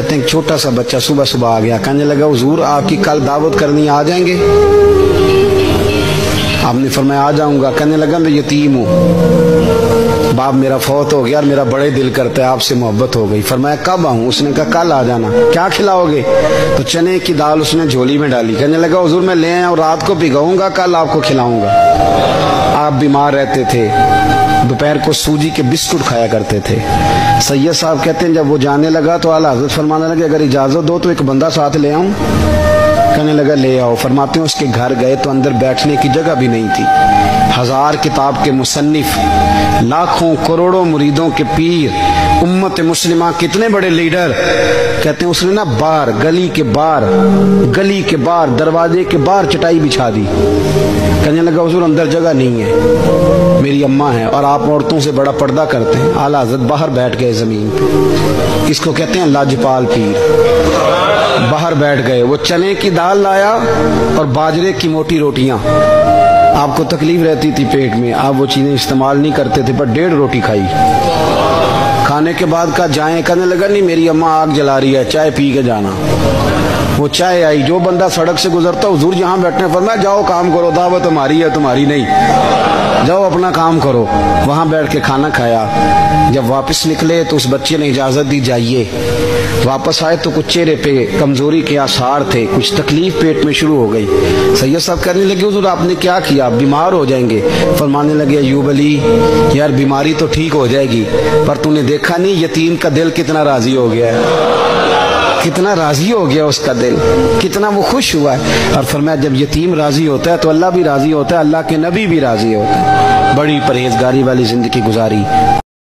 کہتے ہیں چھوٹا سا بچہ صبح صبح آ گیا، کہنے لگا حضور آپ کی کل دعوت کرنی آ جائیں گے؟ آپ نے فرمایا آ جاؤں گا۔ کہنے لگا میں یتیم ہوں، باپ میرا فوت ہو گیا اور میرا بڑے دل کرتا ہے آپ سے محبت ہو گئی۔ فرمایا کب آؤں؟ اس نے کہا کل آ جانا۔ کیا کھلاؤ گے؟ تو چنے کی دال اس نے جھولی میں ڈالی۔ کہنے لگا حضور میں لے آیا اور رات کو بھگاؤں گا، کل آپ کو کھلاؤں گا۔ آپ بیمار رہتے تھے، دوپہر کو سوجی کے بسکٹ کھایا کرتے تھے۔ سید صاحب کہتے ہیں جب وہ جانے لگا تو اعلیٰ حضرت فرمانے لگے اگر اجازت دو تو ایک بندہ ساتھ لے آؤں؟ کہنے لگا لے آؤ۔ فرماتے ہیں اس کے گھر گئے تو اندر بیٹھنے کی جگہ بھی نہیں تھی۔ 1000 کتاب کے مصنف، لاکھوں کروڑوں مریدوں کے پیر، امت مسلمہ کتنے بڑے لیڈر، کہتے ہیں اس نے نا باہر گلی کے باہر دروازے کے باہر چٹائی بچھا دی۔ کہنے لگا حضور اندر جگہ نہیں ہے، میری اماں ہے اور آپ عورتوں سے بڑا پردہ کرتے ہیں۔ اعلیٰ حضرت باہر بیٹھ گئے زمین پہ، اس کو کہتے ہیں لاجپال پیر۔ باہر بیٹھ گئے، وہ چنے کی دال لایا اور باجرے کی موٹی روٹیاں۔ آپ کو تکلیف رہتی تھی پیٹ میں، آپ وہ چیزیں استعمال نہیں کرتے تھے، پر 1.5 روٹی کھائی۔ کھانے کے بعد کہا جائیں؟ کہنے لگا نہیں میری اماں آگ جلا رہی ہے، چائے پی کے جانا۔ وہ چائے آئی، جو بندہ سڑک سے گزرتا حضور جہاں بیٹھنے فرمایا جاؤ کام کرو، دعوت ہماری ہے تمہاری نہیں، جاؤ اپنا کام کرو۔ وہاں بیٹھ کے کھانا کھایا۔ جب واپس نکلے تو اس بچے نے اجازت دی جائیے۔ واپس آئے تو کچھ چہرے پہ کمزوری کے آثار تھے، کچھ تکلیف پیٹ میں شروع ہو گئی۔ سید صاحب کہنے لگے حضور آپ نے کیا کیا؟ آپ بیمار ہو جائیں گے۔ فرمانے لگے ایوب علی یار بیماری تو ٹھیک ہو جائے گی، پر تو نے دیکھا نہیں یتیم کا دل کتنا راضی ہو گیا ہے، کتنا راضی ہو گیا اس کا دل، کتنا وہ خوش ہوا ہے۔ اور فرمایا جب یتیم راضی ہوتا ہے تو اللہ بھی راضی ہوتا ہے، اللہ کے نبی بھی راضی ہوتا ہے۔ بڑی پرہیزگاری والی زندگی گزاری۔